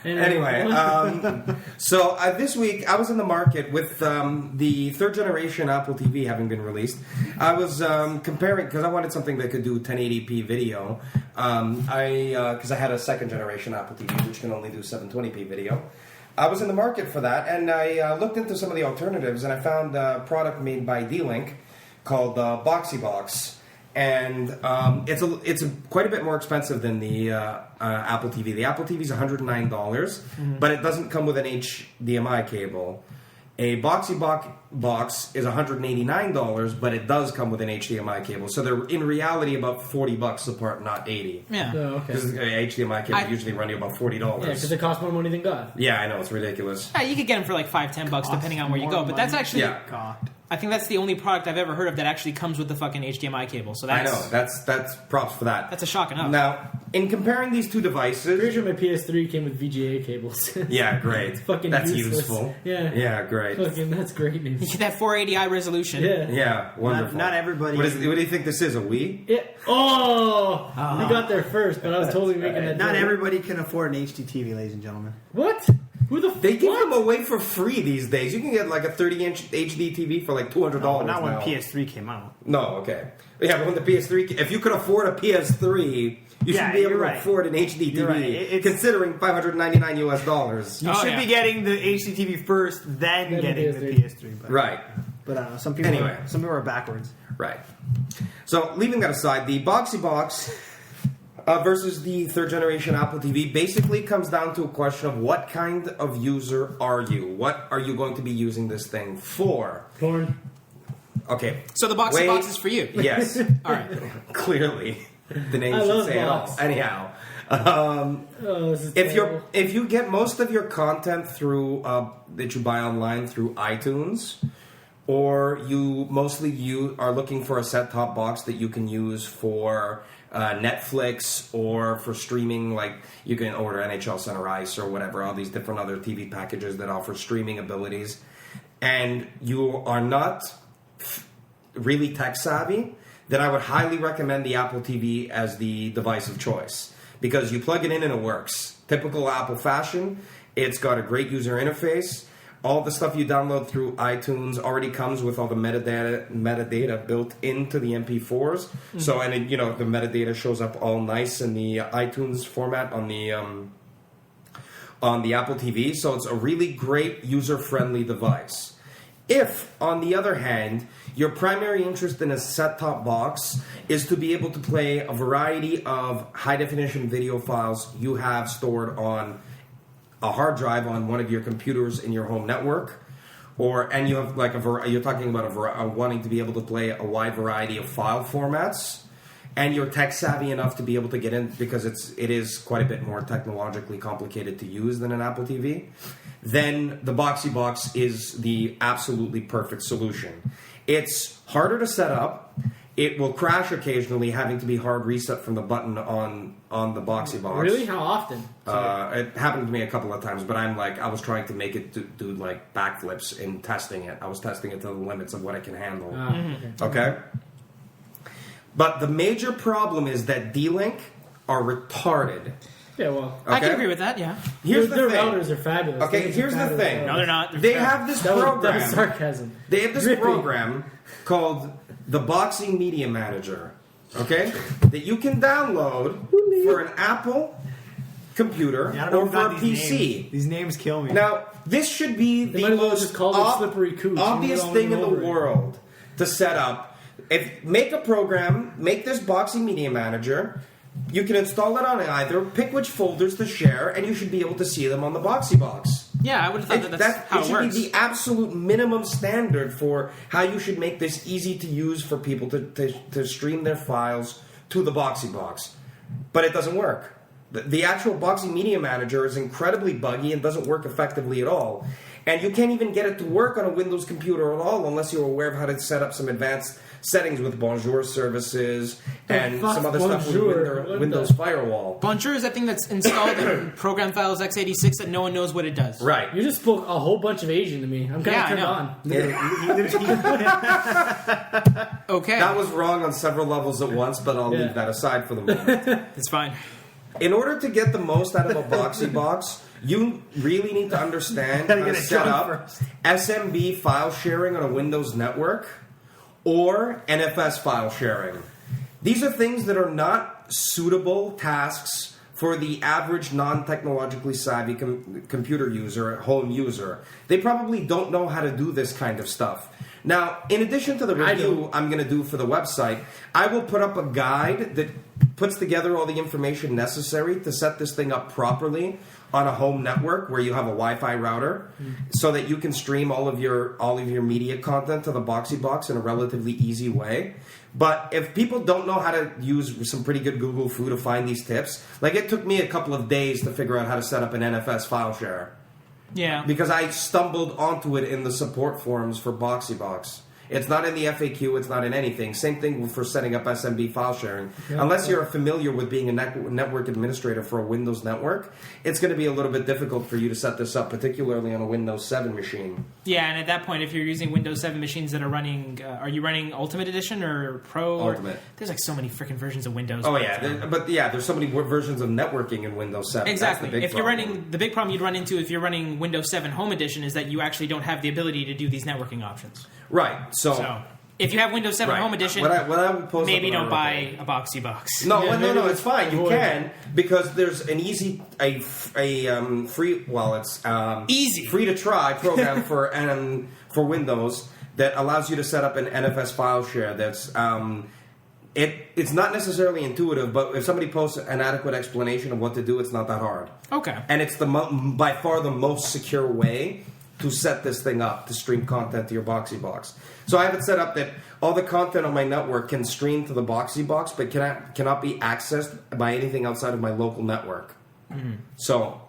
Anyway, so this week I was in the market with the third generation Apple TV having been released. I was comparing, because I wanted something that could do 1080p video. Because I had a second generation Apple TV which can only do 720p video. I was in the market for that, and I looked into some of the alternatives, and I found a product made by D-Link called Boxee. And it's quite a bit more expensive than the Apple TV. The Apple TV is $109, but it doesn't come with an HDMI cable. A Boxee box is $189, but it does come with an HDMI cable. So they're in reality about $40 apart, not $80. Yeah. Oh, okay. Because HDMI cables usually run you about $40. Yeah, because they cost more money than God. Yeah, I know, it's ridiculous. Yeah, you could get them for like $5-10 depending on where you go. But that's actually, I think that's the only product I've ever heard of that actually comes with the fucking HDMI cable. So that's, I know, that's props for that. That's a shock enough. Now, in comparing these two devices, Pretty sure my PS3 came with VGA cables. yeah, great. Fucking that's useless. useful. Yeah, great. Fucking, that's great You news. get that 480i resolution. Yeah, wonderful. Not everybody. What do you think this is? A Wii? Yeah. Oh, we got there first, but I was totally making that. Not joke. everybody can afford an HD TV, ladies and gentlemen. What? Who the? They give them away for free these days. You can get like a 30-inch HD TV for like $200. Not when now. PS3 came out. No, okay. Yeah, but when the PS3, if you could afford a PS3, you should be able to afford an HD TV. Right. Considering $599 You should be getting the HD TV first, then getting the PS3. But, Right. But some people, some people are backwards. Right. So, leaving that aside, the Boxee versus the third generation Apple TV basically comes down to a question of what kind of user are you? What are you going to be using this thing for? Porn. Okay. So the Boxee box is for you. Yes. All right. Clearly, the name I should love say it all. box. Anyhow, This is terrible. if you get most of your content through that you buy online through iTunes, or you mostly are looking for a set-top box that you can use for Netflix or for streaming, like you can order NHL Center Ice or whatever, all these different other TV packages that offer streaming abilities, and you are not really tech savvy, then I would highly recommend the Apple TV as the device of choice, because you plug it in and it works. Typical Apple fashion, it's got a great user interface. All the stuff you download through iTunes already comes with all the metadata built into the MP4s. Mm-hmm. So, and it, the metadata shows up all nice in the iTunes format on the Apple TV. So it's a really great user-friendly device. If, on the other hand, your primary interest in a set-top box is to be able to play a variety of high-definition video files you have stored on a hard drive on one of your computers in your home network, and you have like you're talking about wanting to be able to play a wide variety of file formats, and you're tech savvy enough to be able to get in, because it is quite a bit more technologically complicated to use than an Apple TV, then the Boxee box is the absolutely perfect solution. It's harder to set up. It will crash occasionally, having to be hard reset from the button on the Boxee box. Really? How often? It happened to me a couple of times, but I was trying to make it do like backflips in testing it. I was testing it to the limits of what it can handle. Okay? But the major problem is that D-Link are retarded. Yeah, well, I can agree with that. Yeah. Here's their the thing. routers are fabulous. Okay, here's the thing. No, they're not. They have this program. That was sarcasm. They have this Really? program called the Boxee Media Manager, okay, that you can download for an Apple computer or for a PC. These names kill me. Now, this should be They the might as well most just call it slippery cooch. obvious You thing in know the over it. world to set up. Make a program, make this Boxee Media Manager. You can install it on either, pick which folders to share, and you should be able to see them on the Boxee box. Yeah, I would have thought that's how it should works. be the absolute minimum standard for how you should make this easy to use for people to stream their files to the Boxee box. But it doesn't work. The actual Boxee Media Manager is incredibly buggy and doesn't work effectively at all. And you can't even get it to work on a Windows computer at all unless you're aware of how to set up some advanced settings with Bonjour services and some other stuff with Windows Firewall. Bonjour is that thing that's installed in Program Files x86 that no one knows what it does. Right. You just spoke a whole bunch of Asian to me. I'm kind of turned on. Okay. That was wrong on several levels at once, but I'll leave that aside for the moment. It's fine. In order to get the most out of a Boxee box, you really need to understand how to set up SMB file sharing on a Windows network or NFS file sharing. These are things that are not suitable tasks for the average non-technologically savvy computer user, home user. They probably don't know how to do this kind of stuff. Now, in addition to the review I'm going to do for the website, I will put up a guide that puts together all the information necessary to set this thing up properly on a home network where you have a Wi-Fi router, so that you can stream all of your media content to the Boxee box in a relatively easy way. But if people don't know how to use some pretty good Google Foo to find these tips, like it took me a couple of days to figure out how to set up an NFS file share. Yeah. Because I stumbled onto it in the support forums for Boxee box. It's not in the FAQ. It's not in anything. Same thing for setting up SMB file sharing. Yeah, unless you're familiar with being a network administrator for a Windows network, it's going to be a little bit difficult for you to set this up, particularly on a Windows 7 machine. Yeah, and at that point, if you're using Windows 7 machines that are running, are you running Ultimate Edition or Pro? Ultimate. There's like so many freaking versions of Windows. Oh yeah, there's so many versions of networking in Windows 7. Exactly. That's the big if you're running, the big problem you'd run into if you're running Windows 7 Home Edition is that you actually don't have the ability to do these networking options. Right. So if you have Windows 7 Home Edition, maybe don't buy a Boxee box. No, it's fine. You can, because there's an easy, free, well, it's easy, free to try program for Windows that allows you to set up an NFS file share. That's it's not necessarily intuitive, but if somebody posts an adequate explanation of what to do, it's not that hard. Okay, and it's by far the most secure way to set this thing up to stream content to your Boxee box. So I have it set up that all the content on my network can stream to the Boxee box, but cannot be accessed by anything outside of my local network. Mm-hmm. So,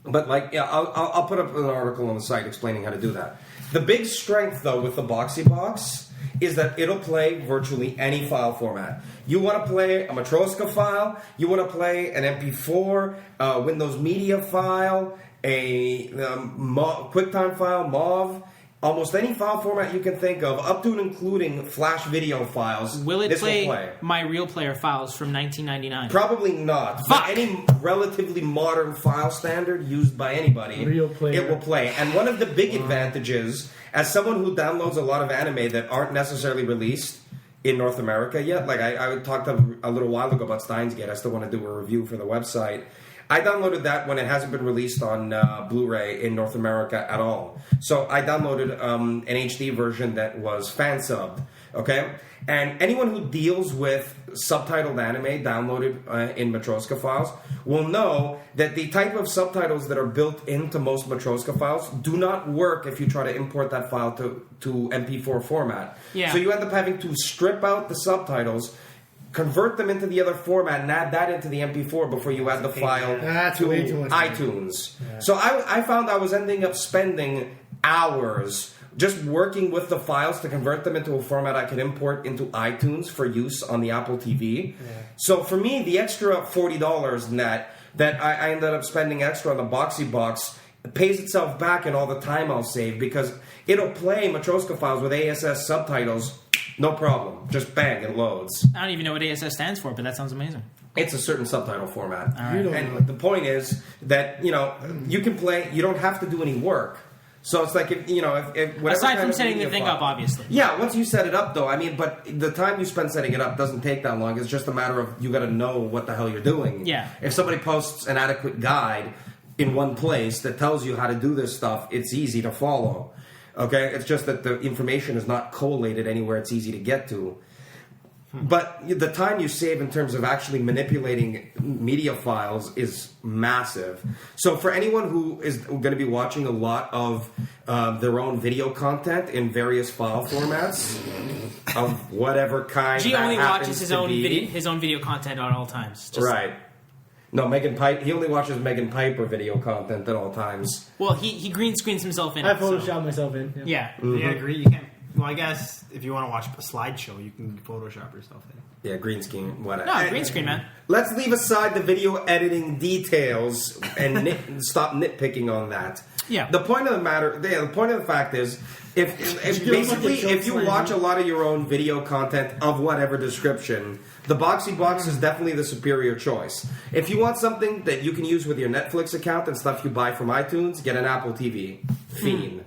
but I'll put up an article on the site explaining how to do that. The big strength, though, with the Boxee box is that it'll play virtually any file format. You want to play a Matroska file, you want to play an MP4, Windows Media file, a QuickTime file, MOV, almost any file format you can think of, up to and including Flash video files. Will it play my Real Player files from 1999? Probably not. Fuck! But any relatively modern file standard used by anybody, it will play. And one of the big advantages, as someone who downloads a lot of anime that aren't necessarily released in North America yet, like I talked a little while ago about Steins Gate, I still want to do a review for the website. I downloaded that when it hasn't been released on Blu-ray in North America at all. So I downloaded an HD version that was fan-subbed, okay? And anyone who deals with subtitled anime downloaded in Matroska files will know that the type of subtitles that are built into most Matroska files do not work if you try to import that file to MP4 format. Yeah. So you end up having to strip out the subtitles, convert them into the other format, and add that into the MP4 before you add the file to iTunes. Yeah. So I found I was ending up spending hours just working with the files to convert them into a format I could import into iTunes for use on the Apple TV. Yeah. So for me, the extra $40 net that I ended up spending extra on the Boxee box pays itself back in all the time I'll save, because it'll play Matroska files with ASS subtitles. No problem. Just bang, it loads. I don't even know what ASS stands for, but that sounds amazing. It's a certain subtitle format. All right. And the point is that, you can play, you don't have to do any work. So it's like, if whatever aside from setting the thing up, obviously. Yeah, once you set it up, though, but the time you spend setting it up doesn't take that long. It's just a matter of you got to know what the hell you're doing. Yeah. If somebody posts an adequate guide in one place that tells you how to do this stuff, it's easy to follow. Okay, it's just that the information is not collated anywhere it's easy to get to. But the time you save in terms of actually manipulating media files is massive. So for anyone who is going to be watching a lot of their own video content in various file formats of whatever kind, G only watches his own video content at all times. Right. No, he only watches Megan Piper video content at all times. Well, he green screens himself in. I Photoshop myself in. Yeah. Mm-hmm. Yeah, agree. You can't Well, I guess if you want to watch a slideshow, you can Photoshop yourself in. Yeah, green screen, whatever. No, green screen, man. Let's leave aside the video editing details and stop nitpicking on that. Yeah. The point of the matter, the point of the fact is, if you watch a lot of your own video content of whatever description, the Boxee box is definitely the superior choice. If you want something that you can use with your Netflix account and stuff you buy from iTunes, get an Apple TV. Fiend.